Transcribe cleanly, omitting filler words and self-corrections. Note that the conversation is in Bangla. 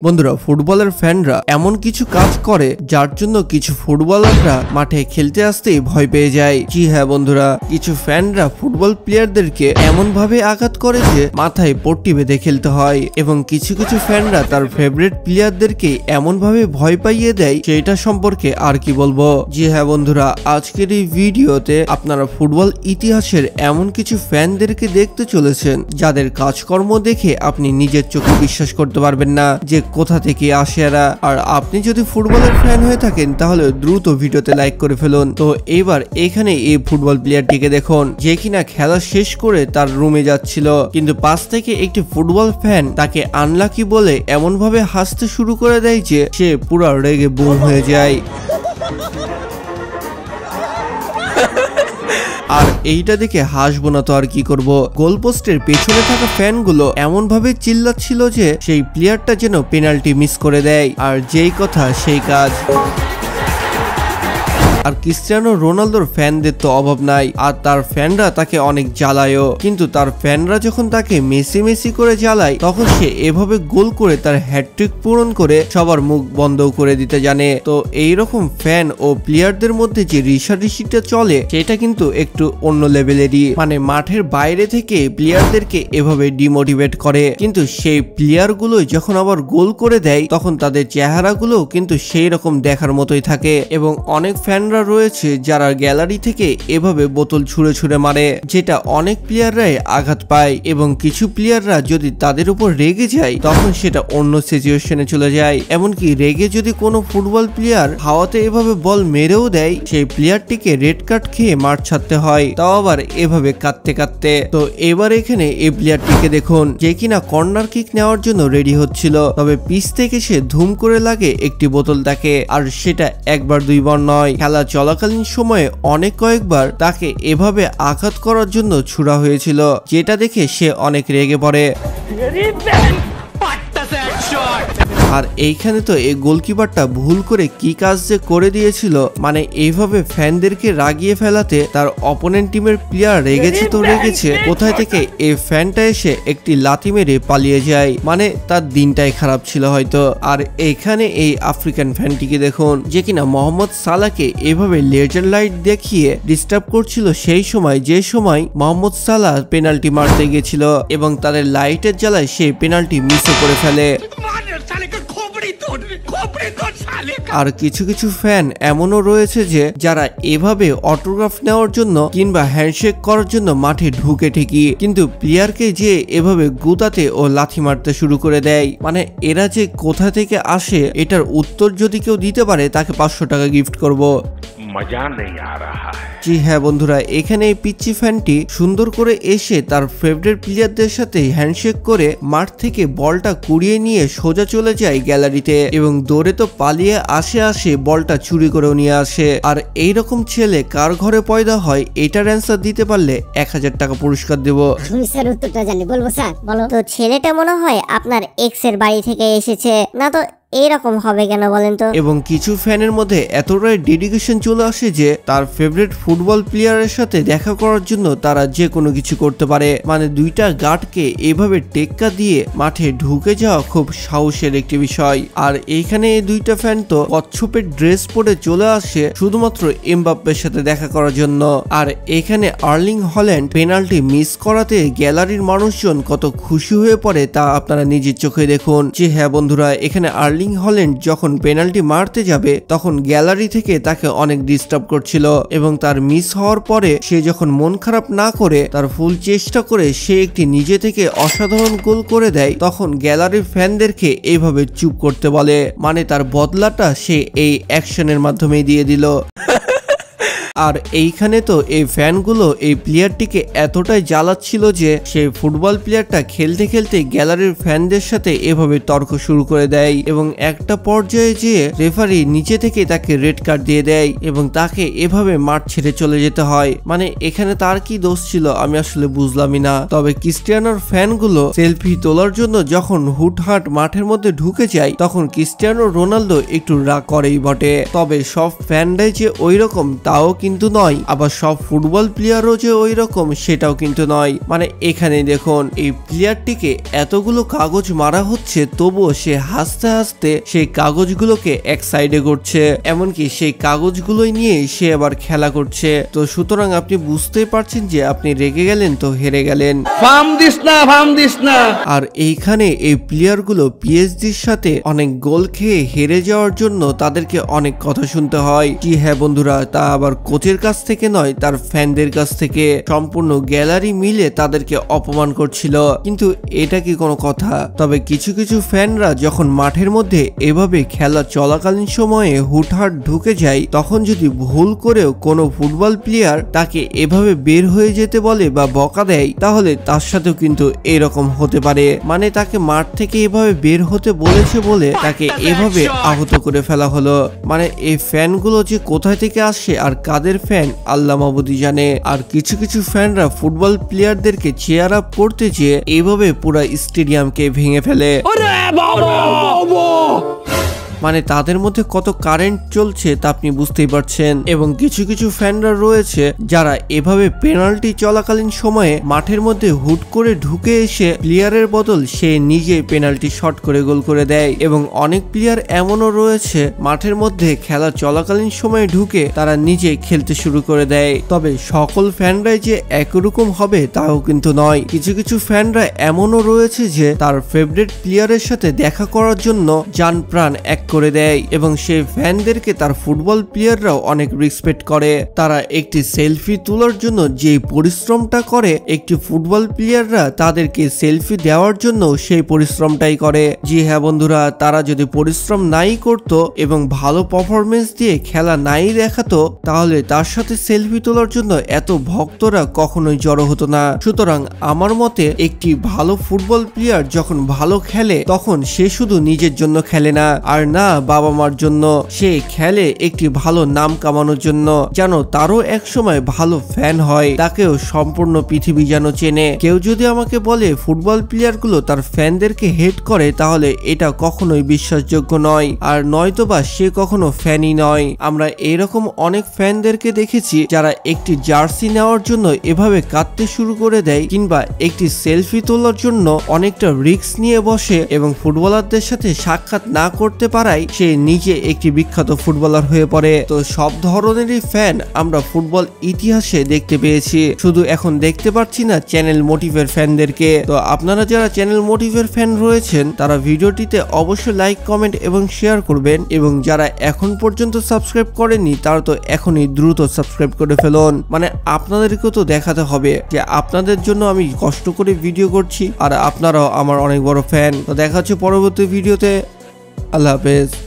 বন্ধুরা ফুটবলের ফ্যানরা এমন কিছু কাজ করে যার জন্য কিছু ফুটবলাররা মাঠে খেলতে আসতেই ভয় পেয়ে যায়। জি হ্যাঁ বন্ধুরা, কিছু ফ্যানরা ফুটবল প্লেয়ারদেরকে এমন ভাবে আঘাত করে যে মাথায় পট্টি বেঁধে খেলতে হয়, এবং কিছু কিছু ফ্যানরা তার ফেভারিট প্লেয়ারদেরকে এমন ভাবে ভয় পাইয়ে দেয় সেটা সম্পর্কে আর কি বলবো। জি হ্যাঁ বন্ধুরা, আজকের এই ভিডিওতে আপনারা ফুটবল ইতিহাসের এমন কিছু ফ্যানদেরকে দেখতে চলেছেন যাদের কাজকর্ম দেখে আপনি নিজের চোখে বিশ্বাস করতে পারবেন না যে কোথা থেকে আসে এরা। আর আপনি যদি ফুটবলের ফ্যান হয়ে থাকেন তাহলে দ্রুত ভিডিওতে লাইক করে ফেলুন। তো এবার এখানে এই ফুটবল প্লেয়ারটিকে দেখুন যে কিনা খেলা শেষ করে তার রুমে যাচ্ছিল, কিন্তু পাশ থেকে একটি ফুটবল ফ্যান তাকে আনলাকি বলে এমন ভাবে হাসতে শুরু করে দেয় যে সে পুরো রেগে বুম হয়ে যায়। আর এইটা দেখে হাসবো না তো আর কি করব। গোলপোস্টের পেছনে থাকা ফ্যানগুলো এমন ভাবে চিল্লাচ্ছিল যে সেই প্লেয়ারটা যেন পেনাল্টি মিস করে দেয়, আর যেই কথা সেই কাজ। আর ক্রিস্টিয়ানো রোনালদোর ফ্যানদের তো অভাব নাই, আর তার ফ্যানরা তাকে অনেক জ্বালায়ও, কিন্তু তার ফ্যানরা যখন তাকে মেসি মেসি করে জ্বালায় তখন সে এভাবে গোল করে তার হ্যাটট্রিক পূরণ করে সবার মুখ বন্ধ করে দিতে জানে। তো এইরকম ফ্যান ও প্লেয়ারদের মধ্যে যে রিশারিশিটা চলে সেটা কিন্তু একটু অন্য লেভেলেরই, মানে মাঠের বাইরে থেকে প্লেয়ারদেরকে এভাবে ডিমোটিভেট করে, কিন্তু সেই প্লেয়ারগুলো যখন আবার গোল করে দেয় তখন তাদের চেহারাগুলো কিন্তু সেই রকম দেখার মতোই থাকে। এবং অনেক ফ্যানরা রয়েছে যারা গ্যালারি থেকে এভাবে বোতল ছুঁড়ে ছুঁড়ে মারে, যেটা অনেক প্লেয়াররাই আঘাত পায়, এবং কিছু প্লেয়াররা যদি তাদের উপর রেগে যায় তখন সেটা অন্য সিচুয়েশনে চলে যায়। এমনকি রেগে যদি কোনো ফুটবল প্লেয়ার হাওয়াতে এভাবে বল মেরেও দেয় সেই প্লেয়ারটিকে রেড কার্ড খেয়ে মাঠ ছাড়তে হয়, তাও আবার এভাবে কাঁদতে কাঁদতে। তো এবার এখানে এই প্লেয়ারটিকে দেখুন যে কিনা কর্নার কিক নেওয়ার জন্য রেডি হচ্ছিল, তবে পিচ থেকে সে ধুম করে লাগে একটি বোতল তাকে, আর সেটা একবার দুইবার নয়, খেলা চলাকালীন সময়ে অনেক কয়েকবার তাকে এভাবে আঘাত করার জন্য ছুড়া হয়েছিল, যেটা দেখে সে অনেক রেগে পড়ে। আর এইখানে তো এই গোলকিপারটা ভুল করে কি কাজ যে করে দিয়েছিল, মানে এইভাবে ফ্যানদেরকে রাগিয়ে ফেলাতে তার অপোনেন্ট টিমের প্লেয়ার রেগেছে তো রেগেছে, কোথায় থেকে এই ফ্যানটা এসে একটি লাথি মেরে পালিয়ে যায়, মানে তার দিনটাই খারাপ ছিল হয়তো। আর এইখানে এই আফ্রিকান ফ্যানটিকে দেখুন যে কিনা মোহাম্মদ সালাহকে এভাবে লেজার লাইট দেখিয়ে ডিস্টার্ব করছিল সেই সময় যে সময় মোহাম্মদ সালাহ পেনাল্টি মারতে গেছিল, এবং তাদের লাইটের জ্বালায় সে পেনাল্টি মিসও করে ফেলে। আর কিছু কিছু ফ্যান এমনও রয়েছে যে যারা এভাবে অটোগ্রাফ নেওয়ার জন্য কিংবা হ্যান্ডশেক করার জন্য মাঠে ঢুকে ঠিকই, কিন্তু প্লেয়ারকে যে এভাবে গুতাতে ও লাথি মারতে শুরু করে দেয়, মানে এরা যে কোথা থেকে আসে এটার উত্তর যদি কেউ দিতে পারে তাকে 500 টাকা গিফট করব। মজা নেই আ রাহা হ্যায়। জি হ্যাঁ বন্ধুরা, এখানে এই পিচ্চি ফ্যানটি সুন্দর করে এসে তার ফেভারিট প্লেয়ারদের সাথে হ্যান্ডশেক করে মাঠ থেকে বলটা কুড়িয়ে নিয়ে সোজা চলে যায় গ্যালারিতে, এবং দৌড়ে তো পালিয়ে আসে বলটা চুরি করেও নিয়ে আসে। আর এইরকম ছেলে কার ঘরে পয়দা হয় এটার অ্যান্সার দিতে পারলে 1000 টাকা পুরস্কার দেব। আমি স্যার উত্তরটা জানি, বলবো স্যার? বলো তো। ছেলেটা মনে হয় আপনার এক্স এর বাড়ি থেকে এসেছে, না তো এইরকম হবে কেন বলেন তো? এবং কিছু ফ্যানের মধ্যে এতটাই ডেডিকেশন চলে আসে যে তার ফেভারিট ফুটবল প্লেয়ারের সাথে দেখা করার জন্য তারা যে কোনো কিছু করতে পারে, মানে দুইটা গার্ডকে এভাবে টেক্কা দিয়ে মাঠে ঢুকে যাওয়া খুব সাহসের একটি বিষয়। আর এইখানে এই দুইটা ফ্যান তো কচ্ছপের ড্রেস পরে চলে আসে শুধুমাত্র এমবাপ্পের সাথে দেখা করার জন্য। আর এখানে আর্লিং হল্যান্ড পেনাল্টি মিস করাতে গ্যালারির মানুষজন কত খুশি হয়ে পড়ে তা আপনারা নিজের চোখে দেখুন। যে হ্যাঁ বন্ধুরা, এখানে আর্লিং হল্যান্ড যখন পেনাল্টি মারতে যাবে তখন গ্যালারি থেকে তাকে অনেক ডিস্টার্ব করছিল, এবং তার মিস হওয়ার পরে সে যখন মন খারাপ না করে তার ফুল চেষ্টা করে সে একটি নিজে থেকে অসাধারণ গোল করে দেয়, তখন গ্যালারির ফ্যানদেরকে এইভাবে চুপ করতে বলে, মানে তার বদলাটা সে এই অ্যাকশনের মাধ্যমে দিয়ে দিল। আর এইখানে তো এই ফ্যানগুলো এই প্লেয়ারটিকে এতটাই জ্বালাচ্ছিল যে সেই ফুটবল প্লেয়ারটা খেলতে খেলতে গ্যালারির ফ্যানদের সাথে এভাবে তর্ক শুরু করে দেয়, এবং একটা পর্যায়ে যেয়ে রেফারি নিচে থেকে তাকে রেড কার্ড দিয়ে দেয় এবং তাকে এভাবে মাঠ ছেড়ে চলে যেতে হয়। মানে এখানে তার কি দোষ ছিল আমি আসলে বুঝলামই না। তবে ক্রিস্টিয়ানোর ফ্যানগুলো সেলফি তোলার জন্য যখন হুটহাট মাঠের মধ্যে ঢুকে যায় তখন ক্রিস্টিয়ানো রোনালদো একটু রাগ করেই বটে, তবে সব ফ্যানরাই যে ওই রকম তাও কিন্তু নয়, আবার সব ফুটবল প্লেয়ারও যে ওই রকম সেটাও কিন্তু নয়। মানে এখানে দেখুন এই প্লেয়ারটিকে এতগুলো কাগজ মারা হচ্ছে, তবুও সে হাসতে হাসতে সেই কাগজগুলোকে এক সাইডে করছে, এমনকি সেই কাগজগুলোই নিয়ে সে আবার খেলা করছে। তো সুতরাং আপনি বুঝতেই পারছেন যে আপনি রেগে গেলেন তো হেরে গেলেন। আর এইখানে এই প্লেয়ারগুলো পিএসজির সাথে অনেক গোল খেয়ে হেরে যাওয়ার জন্য তাদেরকে অনেক কথা শুনতে হয়। কি হ্যাঁ বন্ধুরা, তা আবার কোচের কাছ থেকে নয়, তার ফ্যানদের কাছ থেকে। সম্পূর্ণ গ্যালারি মিলে তাদেরকে অপমান করছিল। কিন্তু এটা কি কোনো কথা? তবে কিছু কিছু ফ্যানরা যখন মাঠের মধ্যে এভাবে খেলা চলাকালীন সময়ে হুটহাট ঢুকে যায়, তখন যদি ভুল করেও কোনো ফুটবল প্লেয়ার তাকে এভাবে বের হয়ে যেতে বলে বা বকা দেয়, তাহলে তার সাথেও কিন্তু এরকম হতে পারে। মানে তাকে মাঠ থেকে এভাবে বের হতে বলেছে বলে তাকে এভাবে আহত করে ফেলা হলো। মানে এই ফ্যানগুলো যে কোথায় থেকে আসে আর কাদের ফ্যান আল্লাহ মাবুদি জানে। আর কিছু কিছু ফ্যানরা ফুটবল প্লেয়ারদেরকে চেয়ার আপ করতে চেয়ে এভাবে পুরো স্টেডিয়ামকে ভেঙে ফেলে। মানে তাদের মধ্যে কত কারেন্ট চলছে তা আপনি বুঝতেই পারছেন। এবং কিছু কিছু ফ্যানরা রয়েছে যারা এভাবে পেনাল্টি চলাকালীন সময়ে মাঠের মধ্যে হুট করে ঢুকে এসে প্লেয়ারের বদল সে নিজে পেনাল্টি শট করে গোল করে দেয়। এবং অনেক প্লেয়ার এমনও রয়েছে মাঠের মধ্যে খেলা চলাকালীন সময়ে ঢুকে তারা নিজে খেলতে শুরু করে দেয়। তবে সকল ফ্যানরাই যে একরকম হবে তাও কিন্তু নয়। কিছু কিছু ফ্যানরা এমনও রয়েছে যে তার ফেভারিট প্লেয়ারের সাথে দেখা করার জন্য জান প্রাণ এক করে দেয়, এবং সেই ফ্যানদেরকে তার ফুটবল প্লেয়াররাও অনেক রেসপেক্ট করে। তারা একটি সেলফি তোলার জন্য যে পরিশ্রমটা করে, একটি ফুটবল প্লেয়াররা তাদেরকে সেলফি দেওয়ার জন্য সেই পরিশ্রমটাই করে। জি হ্যাঁ বন্ধুরা, তারা যদি পরিশ্রম নাই করত এবং ভালো পারফরমেন্স দিয়ে খেলা নাই দেখাতো, তাহলে তার সাথে সেলফি তোলার জন্য এত ভক্তরা কখনোই জড়ো হতো না। সুতরাং আমার মতে একটি ভালো ফুটবল প্লেয়ার যখন ভালো খেলে তখন সে শুধু নিজের জন্য খেলে না, আর না বাবা মার জন্য, সে খেলে একটি ভালো নাম কামানোর জন্য, যেন তারও এক সময় ভালো ফ্যান হয়, তাকেও সম্পূর্ণ পৃথিবী যেন চেনে। কেউ যদি আমাকে বলে ফুটবল প্লেয়ারগুলো তার ফ্যানদেরকে হেট করে, তাহলে এটা কখনোই বিশ্বাসযোগ্য নয়, আর নয়তোবা সে কখনো ফ্যানই নয়। আমরা এরকম অনেক ফ্যানদেরকে দেখেছি যারা একটি জার্সি নেওয়ার জন্য এভাবে কাঁদতে শুরু করে দেয়, কিংবা একটি সেলফি তোলার জন্য অনেকটা রিস্ক নিয়ে বসে এবং ফুটবলারদের সাথে সাক্ষাৎ না করতে পারায় সে নিজে একটি বিখ্যাত ফুটবলার হয়ে পড়ে। তো সব ধরনেরই ফ্যান আমরা ফুটবল ইতিহাসে দেখতে পেয়েছি, শুধু এখন দেখতে পাচ্ছি না চ্যানেল মোটিভের ফ্যানদেরকে। তো আপনারা যারা চ্যানেল মোটিভের ফ্যান রয়েছেন তারা ভিডিওটিতে অবশ্যই লাইক, কমেন্ট এবং শেয়ার করবেন, এবং যারা এখন পর্যন্ত সাবস্ক্রাইব করেননি তারা তো এখনই দ্রুত সাবস্ক্রাইব করে ফেলুন। মানে আপনাদেরকেও তো দেখাতে হবে যে আপনাদের জন্য আমি কষ্ট করে ভিডিও করছি আর আপনারাও আমার অনেক বড় ফ্যান। তো দেখা হচ্ছে পরবর্তী ভিডিওতে। আল্লাহ হাফেজ।